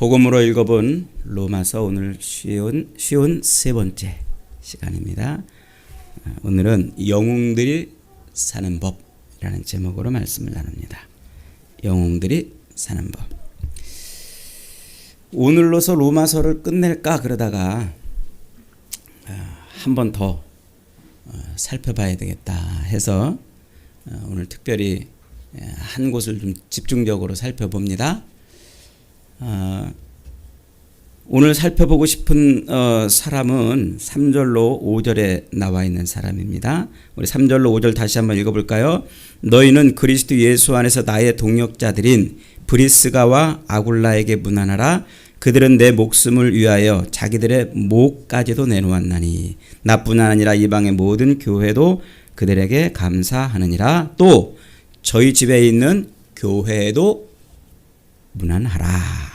복음으로 읽어본 로마서 오늘 쉬운 세 번째 시간입니다. 오늘은 영웅들이 사는 법이라는 제목으로 말씀을 나눕니다. 영웅들이 사는 법. 오늘로서 로마서를 끝낼까 그러다가 한 번 더 살펴봐야 되겠다 해서 오늘 특별히 한 곳을 좀 집중적으로 살펴봅니다. 오늘 살펴보고 싶은 사람은 3절로 5절에 나와 있는 사람입니다. 우리 3절로 5절 다시 한번 읽어볼까요? 너희는 그리스도 예수 안에서 나의 동역자들인 브리스가와 아굴라에게 문안하라. 그들은 내 목숨을 위하여 자기들의 목까지도 내놓았나니 나뿐 아니라 이방의 모든 교회도 그들에게 감사하느니라. 또 저희 집에 있는 교회에도 문안하라.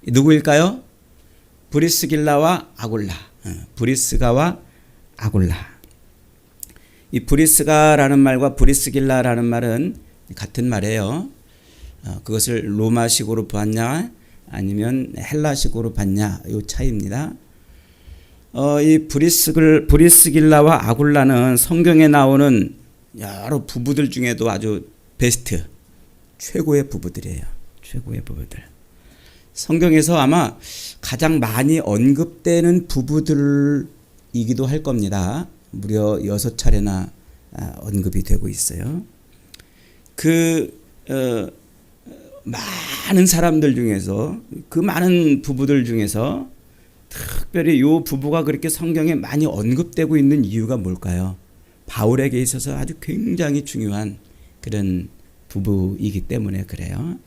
누구일까요? 브리스길라와 아굴라. 브리스가와 아굴라. 이 브리스가라는 말과 브리스길라라는 말은 같은 말이에요. 그것을 로마식으로 봤냐 아니면 헬라식으로 봤냐 이 차이입니다. 이 브리스길라와 아굴라는 성경에 나오는 여러 부부들 중에도 아주 베스트 최고의 부부들이에요. 최고의 부부들. 성경에서 아마 가장 많이 언급되는 부부들이기도 할 겁니다. 무려 6차례나 언급이 되고 있어요. 많은 사람들 중에서 그 많은 부부들 중에서 특별히 이 부부가 그렇게 성경에 많이 언급되고 있는 이유가 뭘까요? 바울에게 있어서 아주 굉장히 중요한 그런 부부이기 때문에 그래요.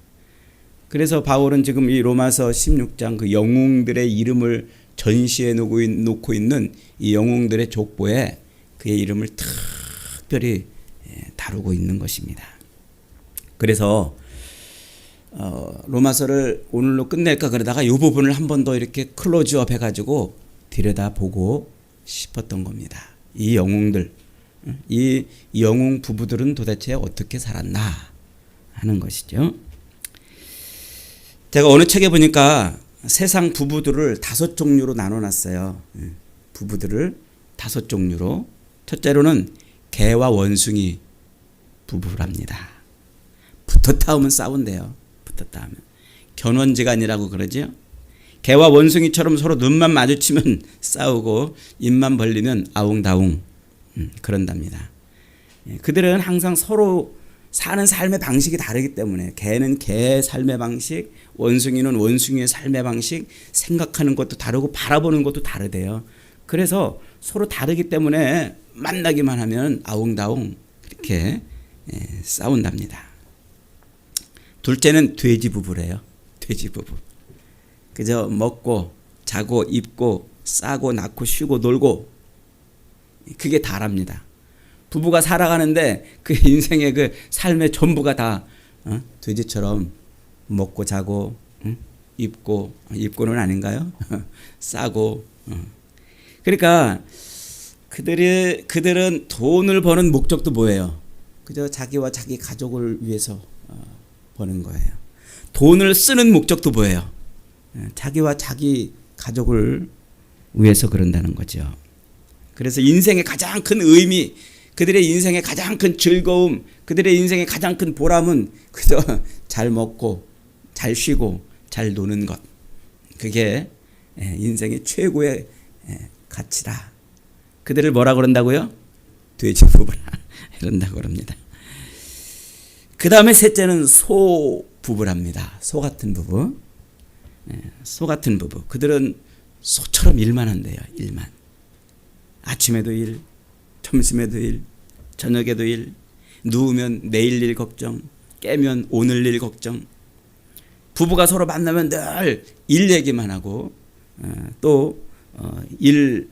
그래서 바울은 지금 이 로마서 16장 그 영웅들의 이름을 전시해 놓고 있는 이 영웅들의 족보에 그의 이름을 특별히 다루고 있는 것입니다. 그래서 로마서를 오늘로 끝낼까 그러다가 이 부분을 한 번 더 이렇게 클로즈업 해가지고 들여다보고 싶었던 겁니다. 이 영웅들, 이 영웅 부부들은 도대체 어떻게 살았나 하는 것이죠. 제가 어느 책에 보니까 세상 부부들을 5종류로 나눠놨어요. 부부들을 5종류로. 첫째로는 개와 원숭이 부부랍니다. 붙었다 하면 싸운대요. 붙었다 하면. 견원지간이라고 그러죠. 개와 원숭이처럼 서로 눈만 마주치면 싸우고 입만 벌리면 아웅다웅 그런답니다. 그들은 항상 서로 사는 삶의 방식이 다르기 때문에 개는 개의 삶의 방식, 원숭이는 원숭이의 삶의 방식, 생각하는 것도 다르고 바라보는 것도 다르대요. 그래서 서로 다르기 때문에 만나기만 하면 아웅다웅 그렇게 싸운답니다. 둘째는 돼지 부부래요. 돼지 부부. 그저 먹고 자고 입고 싸고 낳고 쉬고 놀고 그게 다랍니다. 부부가 살아가는데 그 인생의 그 삶의 전부가 다 돼지처럼 먹고 자고 입고는 아닌가요? 싸고. 그러니까 그들은 돈을 버는 목적도 뭐예요? 그저 자기와 자기 가족을 위해서 버는 거예요. 돈을 쓰는 목적도 뭐예요? 자기와 자기 가족을 위해서 그런다는 거죠. 그래서 인생의 가장 큰 의미, 그들의 인생의 가장 큰 즐거움, 그들의 인생의 가장 큰 보람은 그저 잘 먹고 잘 쉬고 잘 노는 것. 그게 인생의 최고의 가치다. 그들을 뭐라 그런다고요? 돼지 부부라 이런다고 그럽니다. 그 다음에 셋째는 소 부부랍니다. 소 같은 부부. 소 같은 부부. 그들은 소처럼 일만 한대요. 일만. 아침에도 일, 점심에도 일, 저녁에도 일, 누우면 내일 일 걱정, 깨면 오늘 일 걱정. 부부가 서로 만나면 늘 일 얘기만 하고 또 일에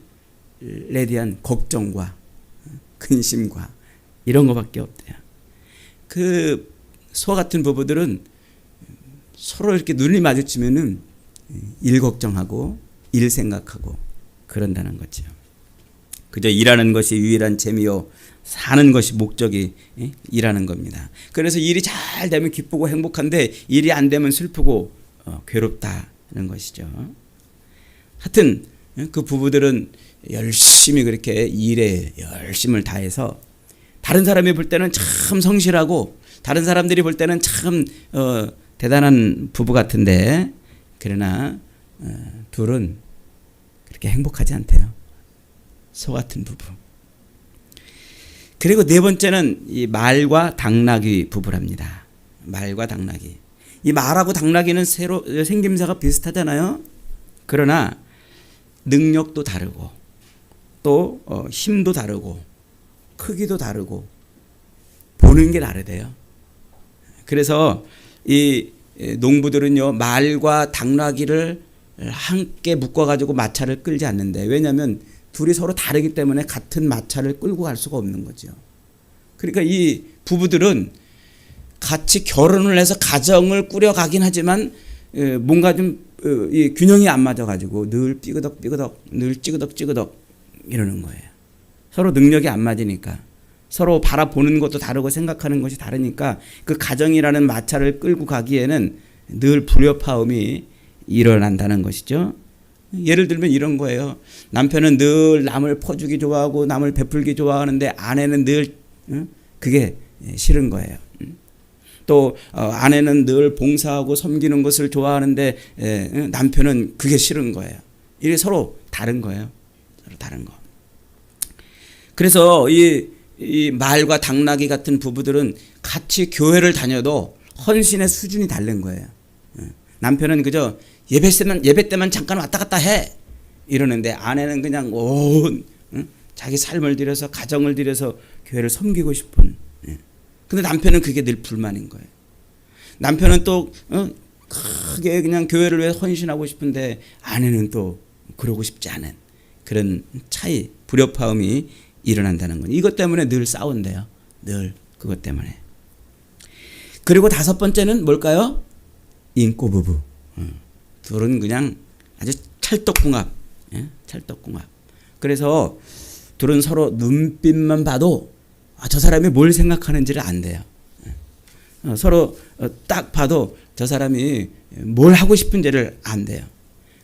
대한 걱정과 근심과 이런 거밖에 없대요. 그 소 같은 부부들은 서로 이렇게 눈이 마주치면은 일 걱정하고 일 생각하고 그런다는 거죠. 그저 일하는 것이 유일한 재미요 사는 것이 목적이 일하는 겁니다. 그래서 일이 잘 되면 기쁘고 행복한데 일이 안 되면 슬프고 괴롭다는 것이죠. 하여튼 그 부부들은 열심히 그렇게 일에 열심을 다해서 다른 사람이 볼 때는 참 성실하고 다른 사람들이 볼 때는 참 대단한 부부 같은데 그러나 둘은 그렇게 행복하지 않대요. 소 같은 부부. 그리고 네 번째는 이 말과 당나귀 부부랍니다. 말과 당나귀. 이 말하고 당나귀는 새로 생김새가 비슷하잖아요. 그러나 능력도 다르고 또 힘도 다르고 크기도 다르고 보는 게 다르대요. 그래서 이 농부들은요 말과 당나귀를 함께 묶어가지고 마차를 끌지 않는데 왜냐하면 둘이 서로 다르기 때문에 같은 마차를 끌고 갈 수가 없는 거죠. 그러니까 이 부부들은 같이 결혼을 해서 가정을 꾸려가긴 하지만 뭔가 좀 이 균형이 안 맞아가지고 늘 삐그덕삐그덕 늘 찌그덕찌그덕 이러는 거예요. 서로 능력이 안 맞으니까 서로 바라보는 것도 다르고 생각하는 것이 다르니까 그 가정이라는 마차를 끌고 가기에는 늘 불협화음이 일어난다는 것이죠. 예를 들면 이런 거예요. 남편은 늘 남을 퍼주기 좋아하고 남을 베풀기 좋아하는데 아내는 늘 그게 싫은 거예요. 또 아내는 늘 봉사하고 섬기는 것을 좋아하는데 남편은 그게 싫은 거예요. 이게 서로 다른 거예요. 서로 다른 거. 그래서 이 말과 당나귀 같은 부부들은 같이 교회를 다녀도 헌신의 수준이 다른 거예요. 남편은 그저 예배 때만 잠깐 왔다 갔다 해 이러는데 아내는 그냥 온 자기 삶을 들여서 가정을 들여서 교회를 섬기고 싶은. 근데 남편은 그게 늘 불만인 거예요. 남편은 또 크게 그냥 교회를 위해 헌신하고 싶은데 아내는 또 그러고 싶지 않은 그런 차이, 불협화음이 일어난다는 거예요. 이것 때문에 늘 싸운대요. 늘 그것 때문에. 그리고 다섯 번째는 뭘까요? 인꼬 부부. 둘은 그냥 아주 찰떡궁합. 찰떡궁합. 그래서 둘은 서로 눈빛만 봐도 저 사람이 뭘 생각하는지를 안대요. 서로 딱 봐도 저 사람이 뭘 하고 싶은지를 안대요.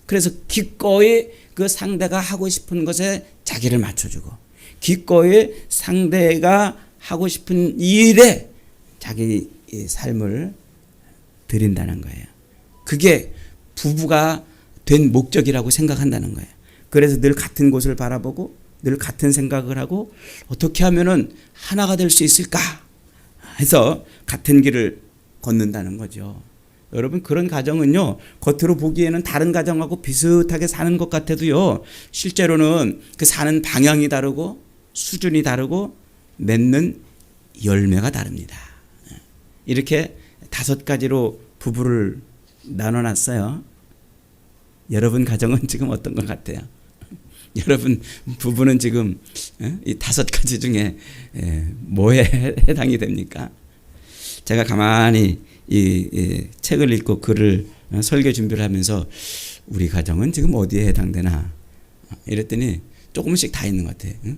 그래서 기꺼이 그 상대가 하고 싶은 것에 자기를 맞춰주고 기꺼이 상대가 하고 싶은 일에 자기 삶을 드린다는 거예요. 그게 부부가 된 목적이라고 생각한다는 거예요. 그래서 늘 같은 곳을 바라보고 늘 같은 생각을 하고 어떻게 하면은 하나가 될 수 있을까 해서 같은 길을 걷는다는 거죠. 여러분 그런 가정은요 겉으로 보기에는 다른 가정하고 비슷하게 사는 것 같아도요 실제로는 그 사는 방향이 다르고 수준이 다르고 맺는 열매가 다릅니다. 이렇게 5가지로 부부를 나눠놨어요. 여러분 가정은 지금 어떤 것 같아요? 여러분 부부는 지금 이 5가지 중에 뭐에 해당이 됩니까? 제가 가만히 이 책을 읽고 글을 설교 준비를 하면서 우리 가정은 지금 어디에 해당되나 이랬더니 조금씩 다 있는 것 같아요.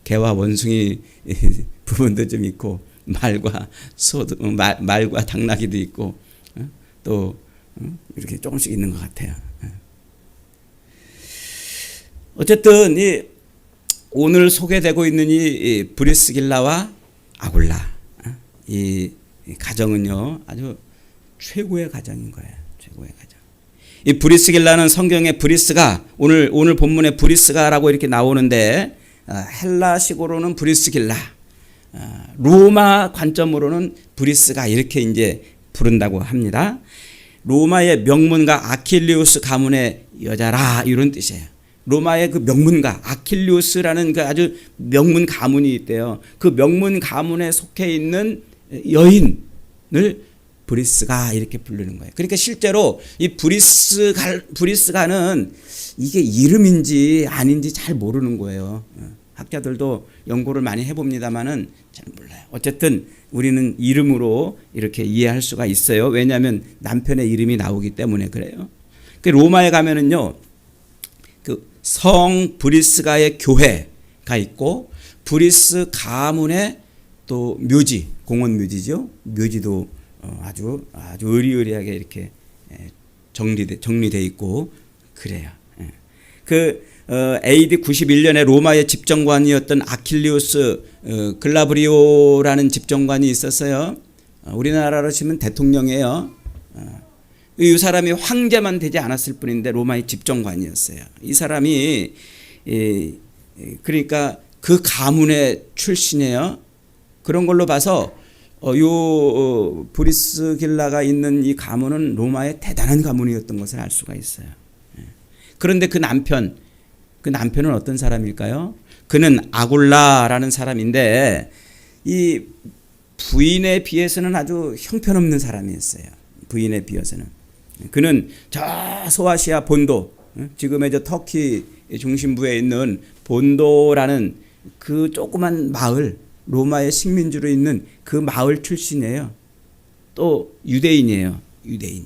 개와 원숭이 부분도 좀 있고 말과 소도 말과 당나귀도 있고 또 이렇게 조금씩 있는 것 같아요. 어쨌든 오늘 소개되고 있는 이 브리스길라와 아굴라 이 가정은요 아주 최고의 가정인 거예요. 최고의 가정. 이 브리스길라는 성경에 브리스가 오늘 본문에 브리스가라고 이렇게 나오는데 헬라식으로는 브리스길라, 로마 관점으로는 브리스가 이렇게 이제 부른다고 합니다. 로마의 명문가 아킬리우스 가문의 여자라 이런 뜻이에요. 로마의 그 명문가 아킬리우스라는 그 아주 명문 가문이 있대요. 그 명문 가문에 속해 있는 여인을 브리스가 이렇게 부르는 거예요. 그러니까 실제로 이 브리스가는 이게 이름인지 아닌지 잘 모르는 거예요. 학자들도 연구를 많이 해봅니다만은 잘 몰라요. 어쨌든 우리는 이름으로 이렇게 이해할 수가 있어요. 왜냐하면 남편의 이름이 나오기 때문에 그래요. 그 로마에 가면은요, 그 성 브리스가의 교회가 있고 브리스 가문의 또 묘지, 공원 묘지죠. 묘지도 아주 의리의리하게 이렇게 정리돼 있고 그래요. 예. AD 91년에 로마의 집정관이었던 아킬리우스 글라브리오라는 집정관이 있었어요. 우리나라로 치면 대통령이에요. 이 사람이 황제만 되지 않았을 뿐인데 로마의 집정관이었어요. 이 사람이 그러니까 그 가문의 출신이에요. 그런 걸로 봐서 브리스길라가 있는 이 가문은 로마의 대단한 가문이었던 것을 알 수가 있어요. 그런데 그 남편은 어떤 사람일까요? 그는 아굴라라는 사람인데 이 부인에 비해서는 아주 형편없는 사람이었어요. 부인에 비해서는. 그는 저 소아시아 본도, 지금의 저 터키 중심부에 있는 본도라는 그 조그만 마을, 로마의 식민지로 있는 그 마을 출신이에요. 또 유대인이에요. 유대인.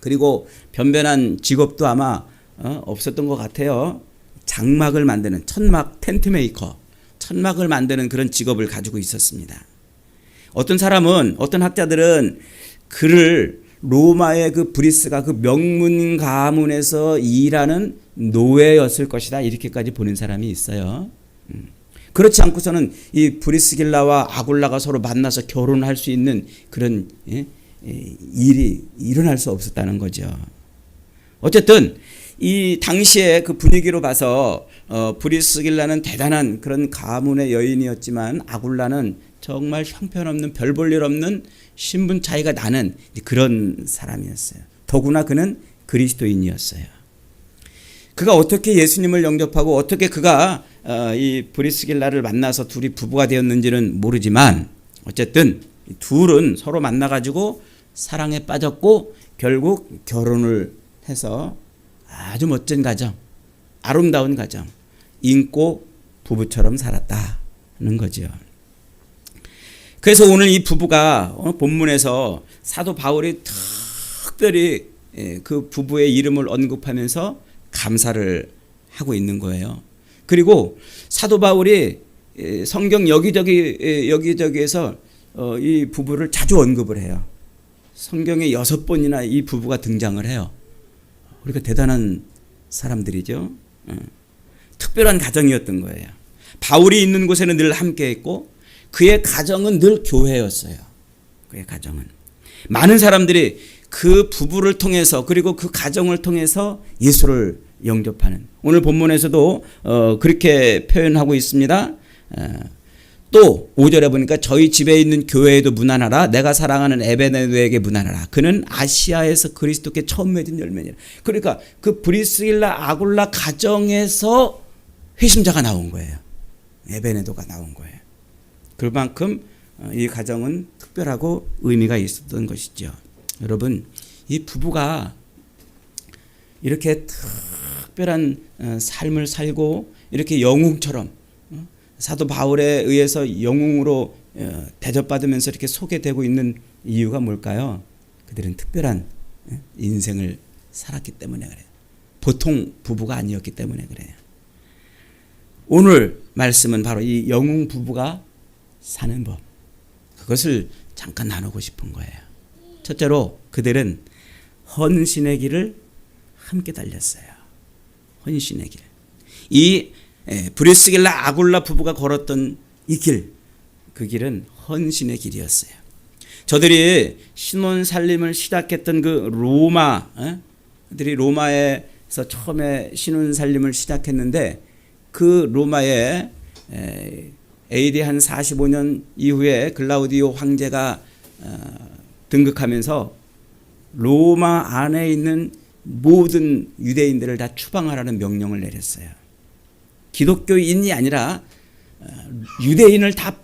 그리고 변변한 직업도 아마 없었던 것 같아요. 장막을 만드는 천막 텐트 메이커, 천막을 만드는 그런 직업을 가지고 있었습니다. 어떤 학자들은 그를 로마의 그 브리스가 그 명문 가문에서 일하는 노예였을 것이다, 이렇게까지 보는 사람이 있어요. 그렇지 않고서는 이 브리스길라와 아굴라가 서로 만나서 결혼할 수 있는 그런 일이 일어날 수 없었다는 거죠. 어쨌든 이 당시의 그 분위기로 봐서 브리스길라는 대단한 그런 가문의 여인이었지만 아굴라는 정말 형편없는, 별 볼 일 없는 신분 차이가 나는 그런 사람이었어요. 더구나 그는 그리스도인이었어요. 그가 어떻게 예수님을 영접하고 어떻게 그가 이 브리스길라를 만나서 둘이 부부가 되었는지는 모르지만 어쨌든 둘은 서로 만나가지고 사랑에 빠졌고 결국 결혼을 해서 아주 멋진 가정, 아름다운 가정, 인고 부부처럼 살았다는 거죠. 그래서 오늘 이 부부가 본문에서 사도 바울이 특별히 그 부부의 이름을 언급하면서 감사를 하고 있는 거예요. 그리고 사도 바울이 성경 여기저기에서 이 부부를 자주 언급을 해요. 성경에 6번이나 이 부부가 등장을 해요. 우리가 대단한 사람들이죠. 특별한 가정이었던 거예요. 바울이 있는 곳에는 늘 함께 했고 그의 가정은 늘 교회였어요. 그의 가정은. 많은 사람들이 그 부부를 통해서 그리고 그 가정을 통해서 예수를 영접하는, 오늘 본문에서도 그렇게 표현하고 있습니다. 또 5절에 보니까 저희 집에 있는 교회에도 문안하라. 내가 사랑하는 에베네도에게 문안하라. 그는 아시아에서 그리스도께 처음 맺은 열매니라. 그러니까 그 브리스길라 아굴라 가정에서 회심자가 나온 거예요. 에베네도가 나온 거예요. 그만큼 이 가정은 특별하고 의미가 있었던 것이죠. 여러분, 이 부부가 이렇게 특별한 삶을 살고 이렇게 영웅처럼 사도 바울에 의해서 영웅으로 대접받으면서 이렇게 소개되고 있는 이유가 뭘까요? 그들은 특별한 인생을 살았기 때문에 그래요. 보통 부부가 아니었기 때문에 그래요. 오늘 말씀은 바로 이 영웅 부부가 사는 법, 그것을 잠깐 나누고 싶은 거예요. 첫째로 그들은 헌신의 길을 함께 달렸어요. 헌신의 길. 이 브리스길라 아굴라 부부가 걸었던 이 길, 그 길은 헌신의 길이었어요. 저들이 신혼 살림을 시작했던 그 로마들이 로마에서 처음에 신혼 살림을 시작했는데 그 로마에 AD 한 45년 이후에 글라우디오 황제가 등극하면서 로마 안에 있는 모든 유대인들을 다 추방하라는 명령을 내렸어요. 기독교인이 아니라 유대인을 다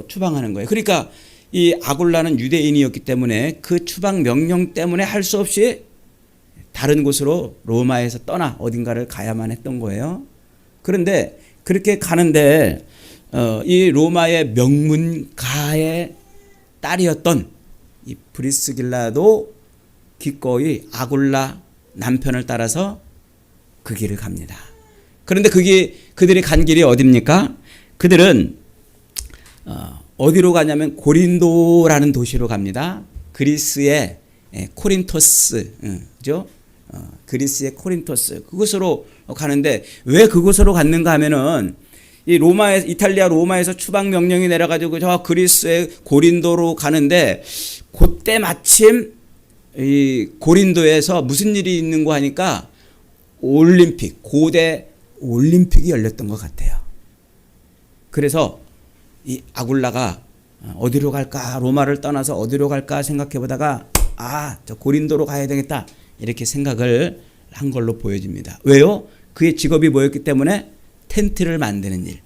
추방하는 거예요. 그러니까 이 아굴라는 유대인이었기 때문에 그 추방 명령 때문에 할 수 없이 다른 곳으로 로마에서 떠나 어딘가를 가야만 했던 거예요. 그런데 그렇게 가는데 이 로마의 명문가의 딸이었던 이 브리스길라도 기꺼이 아굴라 남편을 따라서 그 길을 갑니다. 그런데 그들이 간 길이 어디입니까? 그들은 어디로 가냐면 고린도라는 도시로 갑니다. 그리스의 코린토스, 그죠? 그리스의 코린토스, 그곳으로 가는데 왜 그곳으로 갔는가 하면은 이 이탈리아 로마에서 추방 명령이 내려가지고 저 그리스의 고린도로 가는데 그때 마침 이 고린도에서 무슨 일이 있는 거 하니까 고대 올림픽이 열렸던 것 같아요. 그래서 이 아굴라가 어디로 갈까, 로마를 떠나서 어디로 갈까 생각해 보다가 저 고린도로 가야 되겠다 이렇게 생각을 한 걸로 보여집니다. 왜요? 그의 직업이 뭐였기 때문에 텐트를 만드는 일.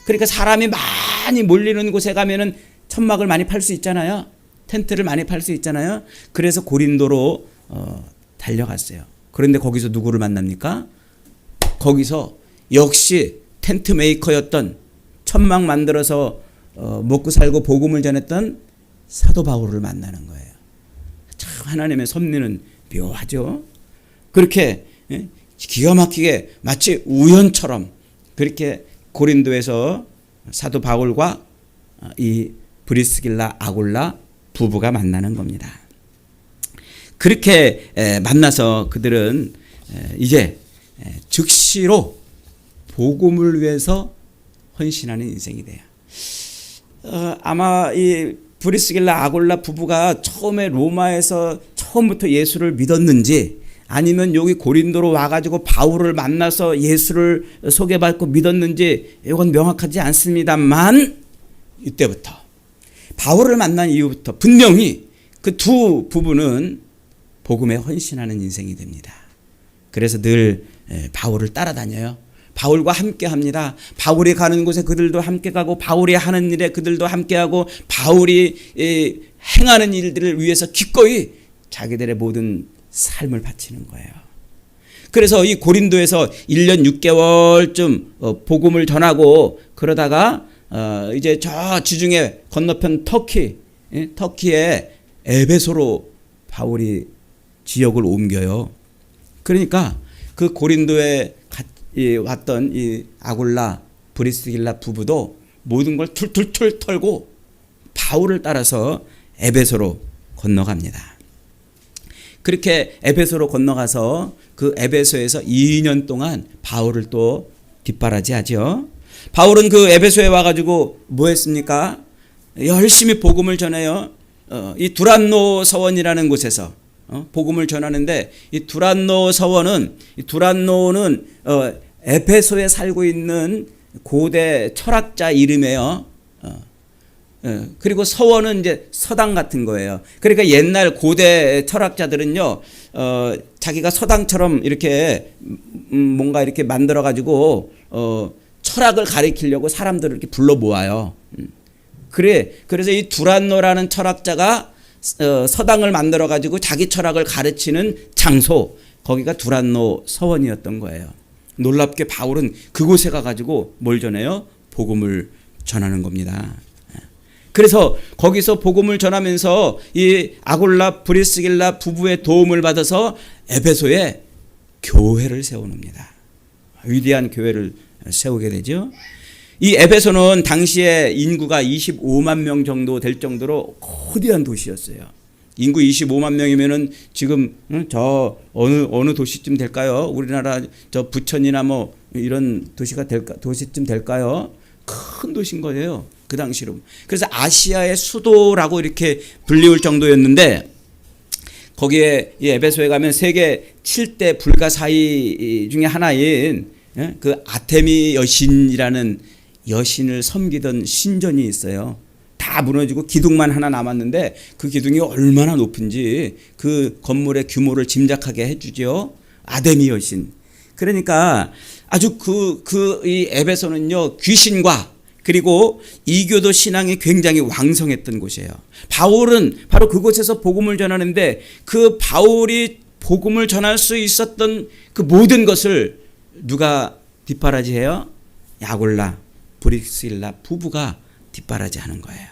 그러니까 사람이 많이 몰리는 곳에 가면은 천막을 많이 팔 수 있잖아요. 텐트를 많이 팔 수 있잖아요. 그래서 고린도로 달려갔어요. 그런데 거기서 누구를 만납니까? 거기서 역시 텐트 메이커였던, 천막 만들어서 먹고 살고 복음을 전했던 사도 바울을 만나는 거예요. 참 하나님의 섭리는 묘하죠. 그렇게 기가 막히게 마치 우연처럼 그렇게 고린도에서 사도 바울과 이 브리스길라 아굴라 부부가 만나는 겁니다. 그렇게 만나서 그들은 이제 즉시로 복음을 위해서 헌신하는 인생이 돼요. 아마 이 브리스길라 아굴라 부부가 처음에 로마에서 처음부터 예수를 믿었는지 아니면 여기 고린도로 와가지고 바울을 만나서 예수를 소개받고 믿었는지 이건 명확하지 않습니다만 이때부터 바울을 만난 이후부터 분명히 그 두 부부는 복음에 헌신하는 인생이 됩니다. 그래서 늘 바울을 따라다녀요. 바울과 함께 합니다. 바울이 가는 곳에 그들도 함께 가고 바울이 하는 일에 그들도 함께 하고 바울이 행하는 일들을 위해서 기꺼이 자기들의 모든 삶을 바치는 거예요. 그래서 이 고린도에서 1년 6개월쯤 복음을 전하고 그러다가 이제 저 지중해 건너편 터키의 에베소로 바울이 지역을 옮겨요. 그러니까 그 고린도에 왔던 이 아굴라 브리스길라 부부도 모든 걸 툴툴툴 털고 바울을 따라서 에베소로 건너갑니다. 그렇게 에베소로 건너가서 그 에베소에서 2년 동안 바울을 또 뒷바라지하죠. 바울은 그 에베소에 와가지고 뭐 했습니까? 열심히 복음을 전해요. 이 두란노 서원이라는 곳에서 복음을 전하는데 이 두란노는 에베소에 살고 있는 고대 철학자 이름이에요. 그리고 서원은 이제 서당 같은 거예요. 그러니까 옛날 고대 철학자들은요, 자기가 서당처럼 이렇게 뭔가 이렇게 만들어 가지고 철학을 가리키려고 사람들을 이렇게 불러 모아요. 그래서 이 두란노라는 철학자가 서당을 만들어 가지고 자기 철학을 가르치는 장소, 거기가 두란노 서원이었던 거예요. 놀랍게 바울은 그곳에 가가지고 뭘 전해요? 복음을 전하는 겁니다. 그래서 거기서 복음을 전하면서 이 아굴라 브리스길라 부부의 도움을 받아서 에베소에 교회를 세워놓습니다. 위대한 교회를 세우게 되죠. 이 에베소는 당시에 인구가 25만 명 정도 될 정도로 거대한 도시였어요. 인구 25만 명이면은 지금 저 어느 도시쯤 될까요? 우리나라 저 부천이나 뭐 이런 도시쯤 될까요? 큰 도시인 거예요. 그 당시로. 그래서 아시아의 수도라고 이렇게 불리울 정도였는데 거기에 이 에베소에 가면 세계 7대 불가사의 중에 하나인 그 아테미 여신이라는 여신을 섬기던 신전이 있어요. 다 무너지고 기둥만 하나 남았는데 그 기둥이 얼마나 높은지 그 건물의 규모를 짐작하게 해주죠. 아데미 여신. 그러니까 아주 이 에베소는요, 귀신과 그리고 이교도 신앙이 굉장히 왕성했던 곳이에요. 바울은 바로 그곳에서 복음을 전하는데 그 바울이 복음을 전할 수 있었던 그 모든 것을 누가 뒷바라지해요? 아굴라 브리스길라 부부가 뒷바라지하는 거예요.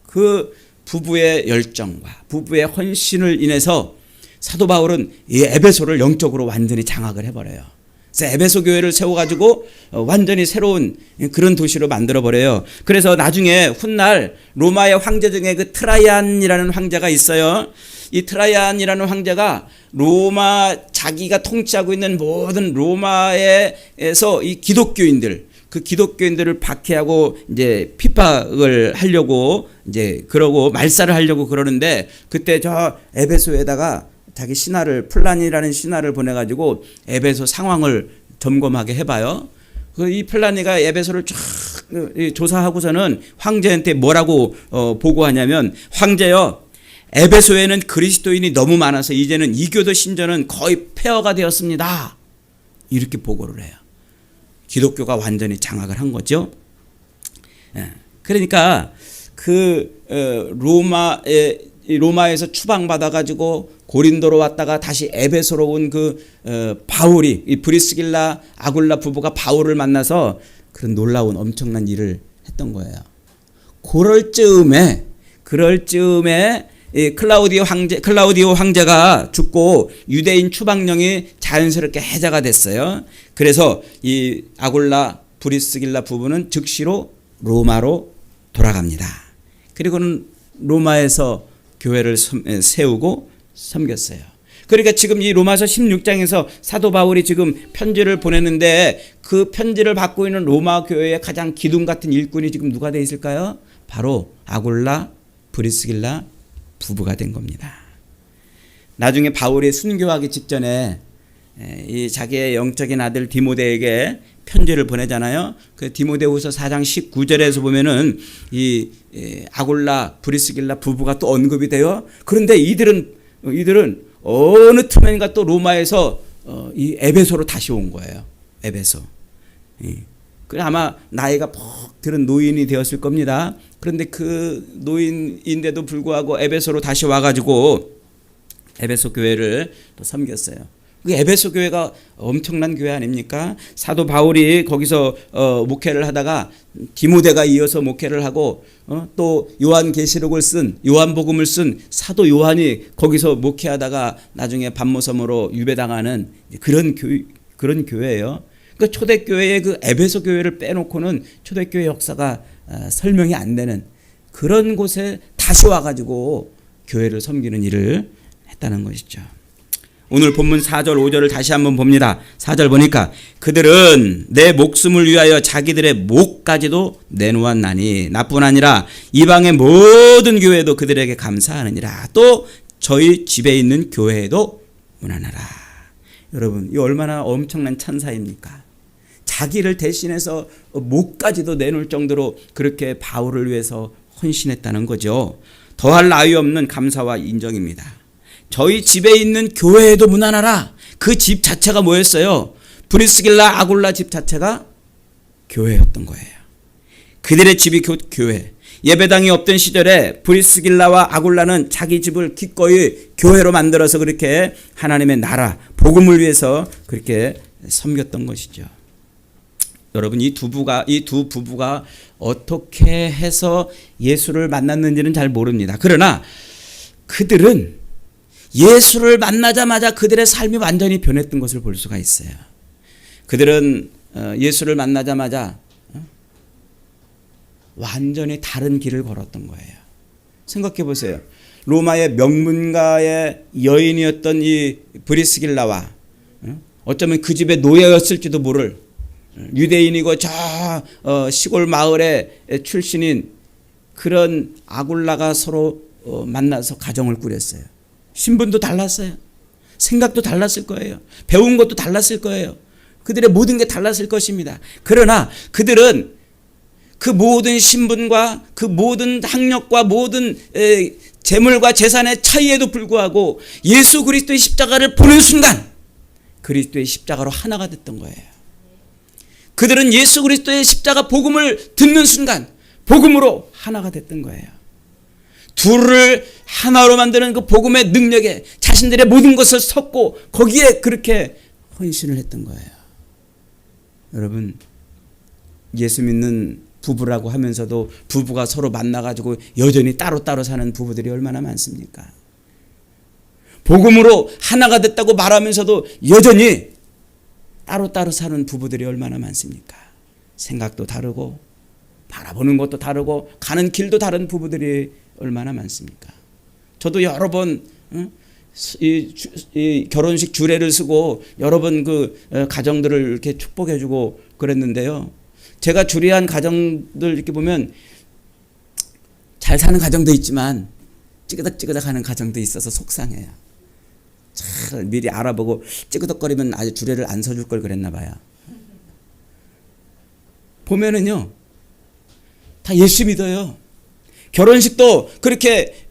그 부부의 열정과 부부의 헌신을 인해서 사도 바울은 이 에베소를 영적으로 완전히 장악을 해버려요. 그래서 에베소 교회를 세워가지고 완전히 새로운 그런 도시로 만들어버려요. 그래서 나중에 훗날 로마의 황제 중에 그 트라이안이라는 황제가 있어요. 이 트라이안이라는 황제가 로마 자기가 통치하고 있는 모든 로마에서 이 기독교인들 그 기독교인들을 박해하고 이제 핍박을 하려고 이제 그러고 말살을 하려고 그러는데 그때 저 에베소에다가 자기 신하를 플라니라는 신하를 보내가지고 에베소 상황을 점검하게 해봐요. 이 플라니가 에베소를 쫙 조사하고서는 황제한테 뭐라고 보고하냐면 황제여 에베소에는 그리스도인이 너무 많아서 이제는 이교도 신전은 거의 폐허가 되었습니다. 이렇게 보고를 해요. 기독교가 완전히 장악을 한 거죠. 그러니까 그 로마에서 추방받아 가지고 고린도로 왔다가 다시 에베소로 온 그 바울이 이 브리스길라 아굴라 부부가 바울을 만나서 그런 놀라운 엄청난 일을 했던 거예요. 그럴 즈음에 이 클라우디오 황제가 죽고 유대인 추방령이 자연스럽게 해제가 됐어요. 그래서 이 아굴라 브리스길라 부부는 즉시로 로마로 돌아갑니다. 그리고는 로마에서 교회를 세우고 섬겼어요. 그러니까 지금 이 로마서 16장에서 사도 바울이 지금 편지를 보냈는데 그 편지를 받고 있는 로마 교회의 가장 기둥 같은 일꾼이 지금 누가 되어 있을까요? 바로 아굴라 브리스길라 부부가 된 겁니다. 나중에 바울이 순교하기 직전에 이 자기의 영적인 아들 디모데에게 편지를 보내잖아요. 그 디모데후서 4장 19절에서 보면은 이 아굴라 브리스길라 부부가 또 언급이 돼요. 그런데 이들은 어느 틈엔가 또 로마에서 이 에베소로 다시 온 거예요. 에베소. 그 아마 나이가 퍽 들은 노인이 되었을 겁니다. 그런데 그 노인인데도 불구하고 에베소로 다시 와가지고 에베소 교회를 또 섬겼어요. 그 에베소 교회가 엄청난 교회 아닙니까? 사도 바울이 거기서 목회를 하다가 디모데가 이어서 목회를 하고 또 요한계시록을 쓴 요한복음을 쓴 사도 요한이 거기서 목회하다가 나중에 반모섬으로 유배당하는 그런 교회예요. 그 초대교회의 그 에베소 교회를 빼놓고는 초대교회 역사가 설명이 안 되는 그런 곳에 다시 와가지고 교회를 섬기는 일을 했다는 것이죠. 오늘 본문 4절 5절을 다시 한번 봅니다. 4절 보니까 그들은 내 목숨을 위하여 자기들의 목까지도 내놓았나니 나뿐 아니라 이방의 모든 교회도 그들에게 감사하느니라. 또 저희 집에 있는 교회에도 문안하라. 여러분 이 얼마나 엄청난 찬사입니까? 자기를 대신해서 목까지도 내놓을 정도로 그렇게 바울을 위해서 헌신했다는 거죠. 더할 나위 없는 감사와 인정입니다. 저희 집에 있는 교회에도 문안하라. 그 집 자체가 뭐였어요? 브리스길라 아굴라 집 자체가 교회였던 거예요. 그들의 집이 교회. 예배당이 없던 시절에 브리스길라와 아굴라는 자기 집을 기꺼이 교회로 만들어서 그렇게 하나님의 나라, 복음을 위해서 그렇게 섬겼던 것이죠. 여러분 이 두 부부가 어떻게 해서 예수를 만났는지는 잘 모릅니다. 그러나 그들은 예수를 만나자마자 그들의 삶이 완전히 변했던 것을 볼 수가 있어요. 그들은 예수를 만나자마자 완전히 다른 길을 걸었던 거예요. 생각해 보세요. 로마의 명문가의 여인이었던 이 브리스길라와 어쩌면 그 집의 노예였을지도 모를 유대인이고 저 시골 마을의 출신인 그런 아굴라가 서로 만나서 가정을 꾸렸어요. 신분도 달랐어요. 생각도 달랐을 거예요. 배운 것도 달랐을 거예요. 그들의 모든 게 달랐을 것입니다. 그러나 그들은 그 모든 신분과 그 모든 학력과 모든 재물과 재산의 차이에도 불구하고 예수 그리스도의 십자가를 보는 순간 그리스도의 십자가로 하나가 됐던 거예요. 그들은 예수 그리스도의 십자가 복음을 듣는 순간 복음으로 하나가 됐던 거예요. 둘을 하나로 만드는 그 복음의 능력에 자신들의 모든 것을 섞고 거기에 그렇게 헌신을 했던 거예요. 여러분 예수 믿는 부부라고 하면서도 부부가 서로 만나가지고 여전히 따로따로 사는 부부들이 얼마나 많습니까? 복음으로 하나가 됐다고 말하면서도 여전히 따로따로 사는 부부들이 얼마나 많습니까? 생각도 다르고 바라보는 것도 다르고 가는 길도 다른 부부들이 얼마나 많습니까? 저도 여러 번 이 결혼식 주례를 쓰고 여러 번 그 가정들을 이렇게 축복해주고 그랬는데요. 제가 주례한 가정들 이렇게 보면 잘 사는 가정도 있지만 찌그덕찌그덕하는 가정도 있어서 속상해요. 잘 미리 알아보고 찌그덕거리면 아주 주례를 안 서줄 걸 그랬나 봐요. 보면은요, 다 예수 믿어요. 결혼식도 그렇게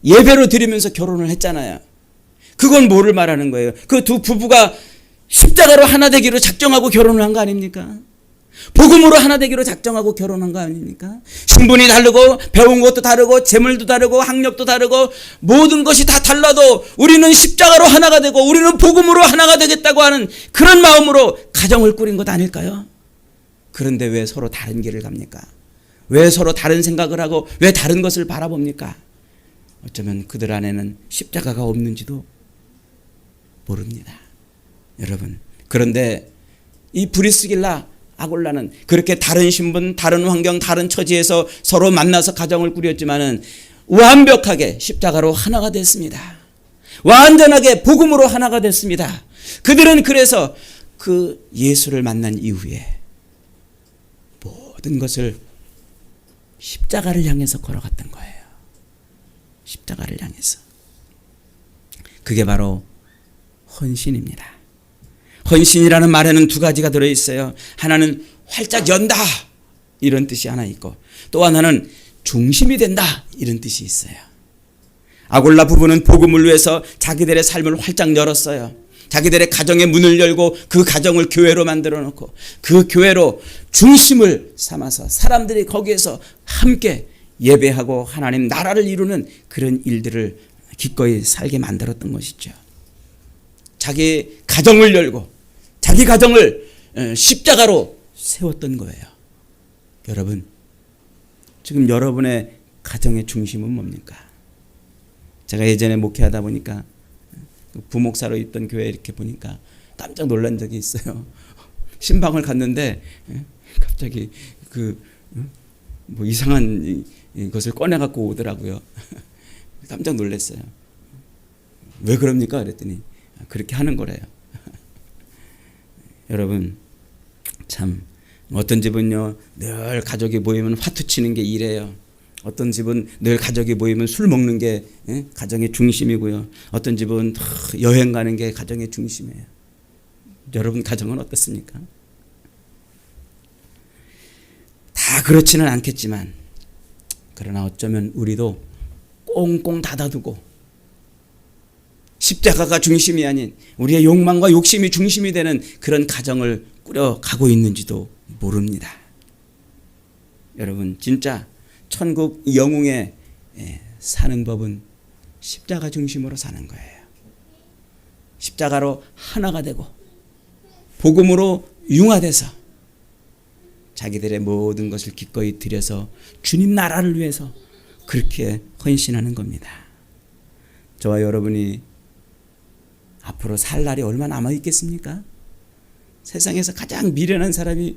예배로 드리면서 결혼을 했잖아요. 그건 뭐를 말하는 거예요? 그 두 부부가 십자가로 하나 되기로 작정하고 결혼을 한 거 아닙니까? 복음으로 하나 되기로 작정하고 결혼한 거 아닙니까? 신분이 다르고 배운 것도 다르고 재물도 다르고 학력도 다르고 모든 것이 다 달라도 우리는 십자가로 하나가 되고 우리는 복음으로 하나가 되겠다고 하는 그런 마음으로 가정을 꾸린 것 아닐까요? 그런데 왜 서로 다른 길을 갑니까? 왜 서로 다른 생각을 하고 왜 다른 것을 바라봅니까? 어쩌면 그들 안에는 십자가가 없는지도 모릅니다. 여러분, 그런데 이 브리스길라 아골라는 그렇게 다른 신분, 다른 환경, 다른 처지에서 서로 만나서 가정을 꾸렸지만은 완벽하게 십자가로 하나가 됐습니다. 완전하게 복음으로 하나가 됐습니다. 그들은 그래서 그 예수를 만난 이후에 모든 것을 십자가를 향해서 걸어갔던 거예요. 십자가를 향해서. 그게 바로 헌신입니다. 헌신이라는 말에는 두 가지가 들어있어요. 하나는 활짝 연다 이런 뜻이 하나 있고 또 하나는 중심이 된다 이런 뜻이 있어요. 아골라 부부는 복음을 위해서 자기들의 삶을 활짝 열었어요. 자기들의 가정의 문을 열고 그 가정을 교회로 만들어 놓고 그 교회로 중심을 삼아서 사람들이 거기에서 함께 예배하고 하나님 나라를 이루는 그런 일들을 기꺼이 살게 만들었던 것이죠. 자기 가정을 열고 자기 가정을 십자가로 세웠던 거예요. 여러분, 지금 여러분의 가정의 중심은 뭡니까? 제가 예전에 목회하다 보니까 부목사로 있던 교회 이렇게 보니까 깜짝 놀란 적이 있어요. 신방을 갔는데 갑자기 뭐 이상한 것을 꺼내 갖고 오더라고요. 깜짝 놀랐어요. 왜 그럽니까? 그랬더니 그렇게 하는 거래요. 여러분, 참 어떤 집은요 늘 가족이 모이면 화투 치는 게 일이에요. 어떤 집은 늘 가족이 모이면 술 먹는 게 가정의 중심이고요. 어떤 집은 여행 가는 게 가정의 중심이에요. 여러분 가정은 어떻습니까? 다 그렇지는 않겠지만 그러나 어쩌면 우리도 꽁꽁 닫아두고 십자가가 중심이 아닌 우리의 욕망과 욕심이 중심이 되는 그런 가정을 꾸려가고 있는지도 모릅니다. 여러분, 진짜 천국 영웅에 사는 법은 십자가 중심으로 사는 거예요. 십자가로 하나가 되고 복음으로 융화돼서 자기들의 모든 것을 기꺼이 들여서 주님 나라를 위해서 그렇게 헌신하는 겁니다. 저와 여러분이 앞으로 살 날이 얼마 남아 있겠습니까? 세상에서 가장 미련한 사람이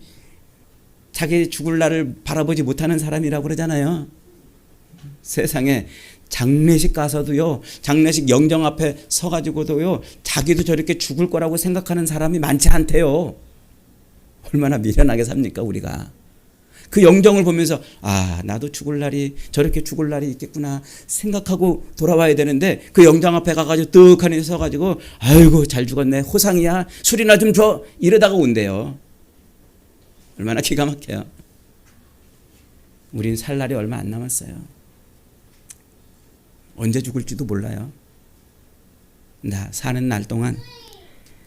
자기 죽을 날을 바라보지 못하는 사람이라고 그러잖아요. 세상에 장례식 가서도요, 장례식 영정 앞에 서가지고도요, 자기도 저렇게 죽을 거라고 생각하는 사람이 많지 않대요. 얼마나 미련하게 삽니까, 우리가. 그 영정을 보면서 나도 죽을 날이 저렇게 죽을 날이 있겠구나 생각하고 돌아와야 되는데 그 영정 앞에 가가지고 떡하니 서가지고 아이고 잘 죽었네, 호상이야, 술이나 좀 줘, 이러다가 온대요. 얼마나 기가 막혀요. 우린 살 날이 얼마 안 남았어요. 언제 죽을지도 몰라요. 나 사는 날 동안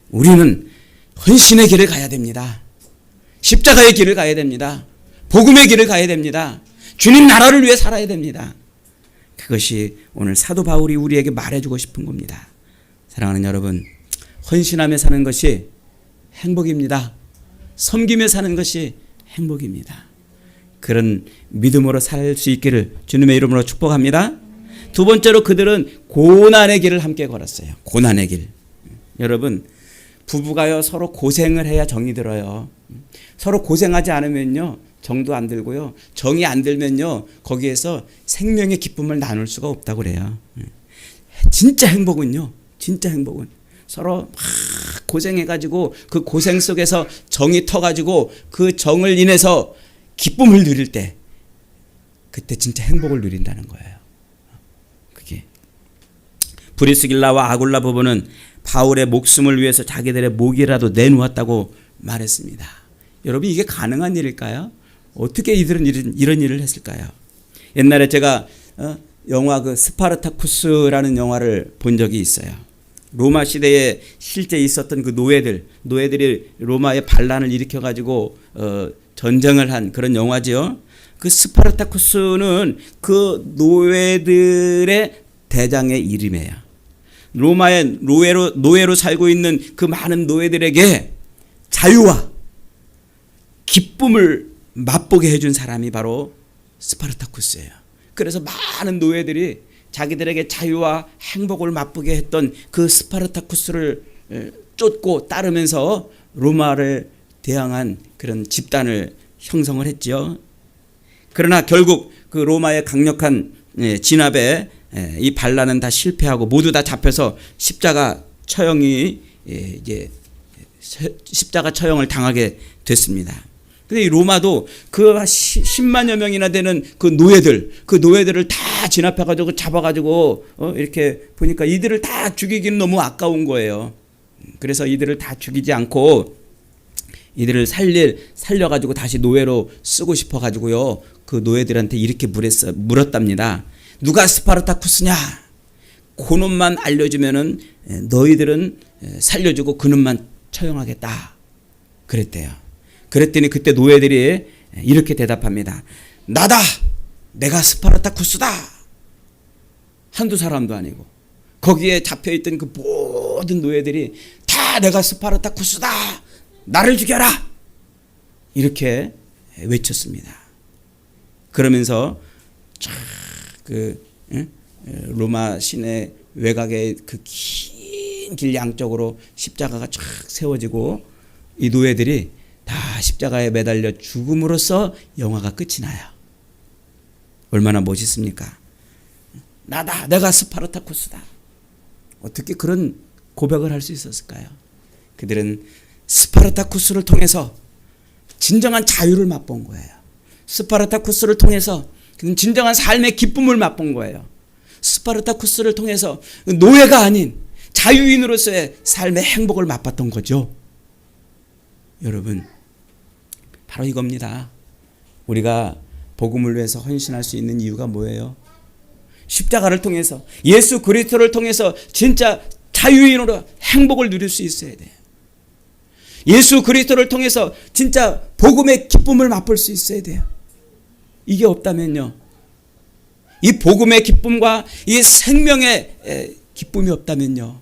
우리는 헌신의 길을 가야 됩니다. 십자가의 길을 가야 됩니다. 복음의 길을 가야 됩니다. 주님 나라를 위해 살아야 됩니다. 그것이 오늘 사도 바울이 우리에게 말해주고 싶은 겁니다. 사랑하는 여러분, 헌신하며 사는 것이 행복입니다. 섬기며 사는 것이 행복입니다. 그런 믿음으로 살 수 있기를 주님의 이름으로 축복합니다. 두 번째로 그들은 고난의 길을 함께 걸었어요. 고난의 길. 여러분, 부부가요 서로 고생을 해야 정이 들어요. 서로 고생하지 않으면요 정도 안 들고요, 정이 안 들면요 거기에서 생명의 기쁨을 나눌 수가 없다고 그래요. 진짜 행복은요. 진짜 행복은 서로 막 고생해가지고 그 고생 속에서 정이 터가지고 그 정을 인해서 기쁨을 누릴 때 그때 진짜 행복을 누린다는 거예요. 그게 브리스길라와 아굴라 부부는 바울의 목숨을 위해서 자기들의 목이라도 내놓았다고 말했습니다. 여러분 이게 가능한 일일까요? 어떻게 이들은 이런 일을 했을까요? 옛날에 제가 영화 그 스파르타쿠스라는 영화를 본 적이 있어요. 로마 시대에 실제 있었던 그 노예들이 로마의 반란을 일으켜가지고 전쟁을 한 그런 영화지요. 그 스파르타쿠스는 그 노예들의 대장의 이름이에요. 로마의 노예로 살고 있는 그 많은 노예들에게 자유와 기쁨을 맛보게 해준 사람이 바로 스파르타쿠스예요. 그래서 많은 노예들이 자기들에게 자유와 행복을 맛보게 했던 그 스파르타쿠스를 쫓고 따르면서 로마를 대항한 그런 집단을 형성을 했죠. 그러나 결국 그 로마의 강력한 진압에 이 반란은 다 실패하고 모두 다 잡혀서 십자가 처형을 당하게 됐습니다. 근데 이 로마도 그 10만여 명이나 되는 그 노예들을 다 진압해가지고 잡아가지고 이렇게 보니까 이들을 다 죽이기는 너무 아까운 거예요. 그래서 이들을 다 죽이지 않고 이들을 살려가지고 다시 노예로 쓰고 싶어가지고요. 그 노예들한테 이렇게 물었답니다. 누가 스파르타쿠스냐? 그놈만 알려주면은 너희들은 살려주고 그놈만 처형하겠다. 그랬대요. 그랬더니 그때 노예들이 이렇게 대답합니다. 나다! 내가 스파르타쿠스다! 한두 사람도 아니고 거기에 잡혀있던 그 모든 노예들이 다 내가 스파르타쿠스다! 나를 죽여라! 이렇게 외쳤습니다. 그러면서 로마 시내 외곽에 그 긴 길 양쪽으로 십자가가 쫙 세워지고 이 노예들이 다 십자가에 매달려 죽음으로써 영화가 끝이 나요. 얼마나 멋있습니까? 나다, 내가 스파르타쿠스다. 어떻게 그런 고백을 할 수 있었을까요? 그들은 스파르타쿠스를 통해서 진정한 자유를 맛본 거예요. 스파르타쿠스를 통해서 진정한 삶의 기쁨을 맛본 거예요. 스파르타쿠스를 통해서 노예가 아닌 자유인으로서의 삶의 행복을 맛봤던 거죠. 여러분, 바로 이겁니다. 우리가 복음을 위해서 헌신할 수 있는 이유가 뭐예요? 십자가를 통해서, 예수 그리스도를 통해서 진짜 자유인으로 행복을 누릴 수 있어야 돼요. 예수 그리스도를 통해서 진짜 복음의 기쁨을 맛볼 수 있어야 돼요. 이게 없다면요, 이 복음의 기쁨과 이 생명의 기쁨이 없다면요,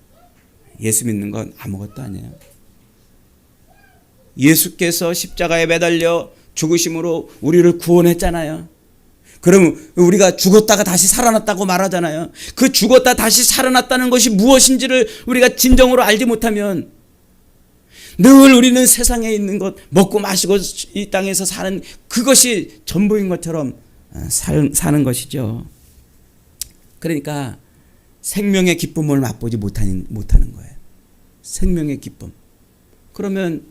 예수 믿는 건 아무것도 아니에요. 예수께서 십자가에 매달려 죽으심으로 우리를 구원했잖아요. 그럼 우리가 죽었다가 다시 살아났다고 말하잖아요. 그 죽었다 다시 살아났다는 것이 무엇인지를 우리가 진정으로 알지 못하면 늘 우리는 세상에 있는 것, 먹고 마시고 이 땅에서 사는 그것이 전부인 것처럼 사는 것이죠. 그러니까 생명의 기쁨을 맛보지 못하는 거예요. 생명의 기쁨. 그러면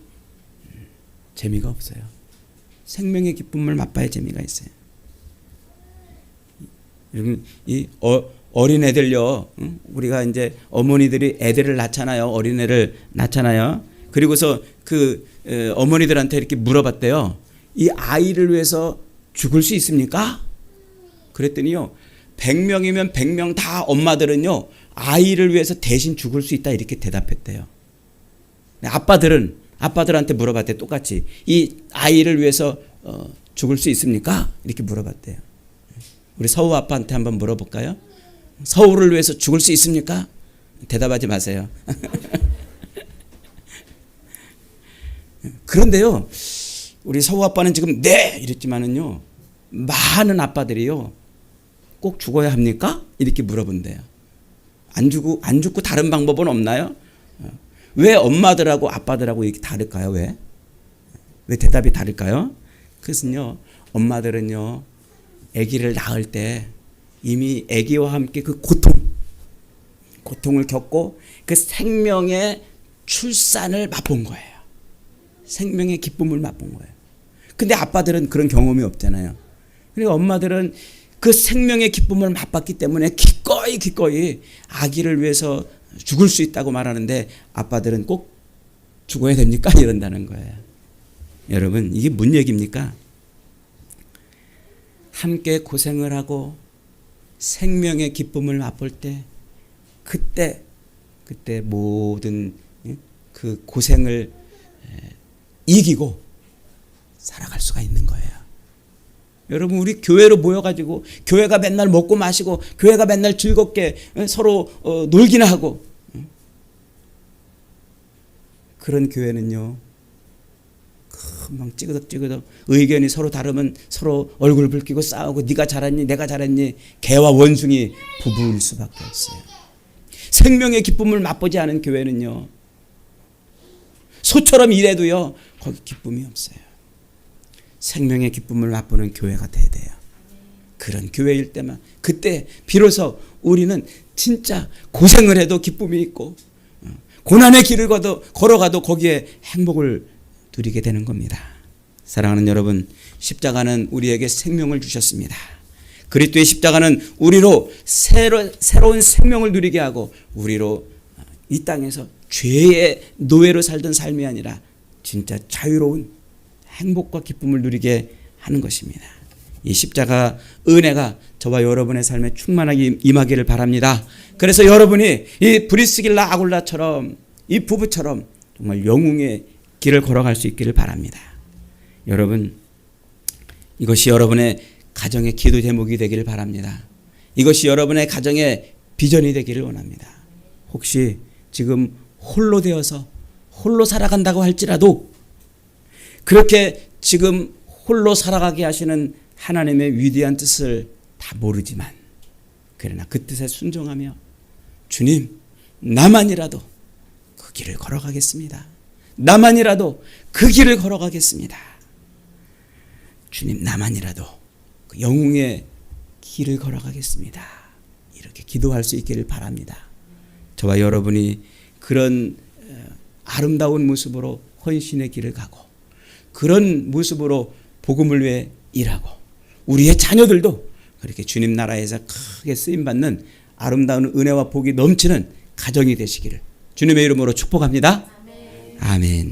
재미가 없어요. 생명의 기쁨을 맛봐야 재미가 있어요. 이 어린애들요, 우리가 이제 어머니들이 애들을 낳잖아요. 어린애를 낳잖아요. 그리고서 그 어머니들한테 이렇게 물어봤대요. 이 아이를 위해서 죽을 수 있습니까? 그랬더니요, 100명이면 100명 다 엄마들은요, 아이를 위해서 대신 죽을 수 있다 이렇게 대답했대요. 아빠들한테 물어봤대요. 똑같이 이 아이를 위해서 죽을 수 있습니까? 이렇게 물어봤대요. 우리 서우 아빠한테 한번 물어볼까요? 서우를 위해서 죽을 수 있습니까? 대답하지 마세요. 그런데요, 우리 서우 아빠는 지금 네 이랬지만은요, 많은 아빠들이요, 꼭 죽어야 합니까? 이렇게 물어본대요. 안 죽고 다른 방법은 없나요? 왜 엄마들하고 아빠들하고 이렇게 다를까요? 왜 대답이 다를까요? 그것은요, 엄마들은요, 아기를 낳을 때 이미 아기와 함께 그 고통, 고통을 겪고 그 생명의 출산을 맛본 거예요. 생명의 기쁨을 맛본 거예요. 근데 아빠들은 그런 경험이 없잖아요. 그러니까 엄마들은 그 생명의 기쁨을 맛봤기 때문에 기꺼이 아기를 위해서 죽을 수 있다고 말하는데 아빠들은 꼭 죽어야 됩니까? 이런다는 거예요. 여러분, 이게 뭔 얘기입니까? 함께 고생을 하고 생명의 기쁨을 맛볼 때 그때 모든 그 고생을 이기고 살아갈 수가 있는 거예요. 여러분, 우리 교회로 모여가지고 교회가 맨날 먹고 마시고 교회가 맨날 즐겁게 서로 놀기나 하고 그런 교회는요, 금방 찌그덕 의견이 서로 다르면 서로 얼굴 붉히고 싸우고 네가 잘했니 내가 잘했니 개와 원숭이 부부일 수밖에 없어요. 생명의 기쁨을 맛보지 않은 교회는요, 소처럼 일해도요 거기 기쁨이 없어요. 생명의 기쁨을 맛보는 교회가 돼야 돼요. 그런 교회일 때만 그때 비로소 우리는 진짜 고생을 해도 기쁨이 있고 고난의 길을 걸어가도 거기에 행복을 누리게 되는 겁니다. 사랑하는 여러분, 십자가는 우리에게 생명을 주셨습니다. 그리스도의 십자가는 우리로 새로운 생명을 누리게 하고 우리로 이 땅에서 죄의 노예로 살던 삶이 아니라 진짜 자유로운 행복과 기쁨을 누리게 하는 것입니다. 이 십자가 은혜가 저와 여러분의 삶에 충만하게 임하기를 바랍니다. 그래서 여러분이 이 브리스길라 아굴라처럼 이 부부처럼 정말 영웅의 길을 걸어갈 수 있기를 바랍니다. 여러분, 이것이 여러분의 가정의 기도 제목이 되기를 바랍니다. 이것이 여러분의 가정의 비전이 되기를 원합니다. 혹시 지금 홀로 되어서 홀로 살아간다고 할지라도 그렇게 지금 홀로 살아가게 하시는 하나님의 위대한 뜻을 다 모르지만 그러나 그 뜻에 순종하며 주님, 나만이라도 그 길을 걸어가겠습니다. 나만이라도 그 길을 걸어가겠습니다. 주님, 나만이라도 그 영웅의 길을 걸어가겠습니다. 이렇게 기도할 수 있기를 바랍니다. 저와 여러분이 그런 아름다운 모습으로 헌신의 길을 가고 그런 모습으로 복음을 위해 일하고 우리의 자녀들도 그렇게 주님 나라에서 크게 쓰임받는 아름다운 은혜와 복이 넘치는 가정이 되시기를 주님의 이름으로 축복합니다. 아멘.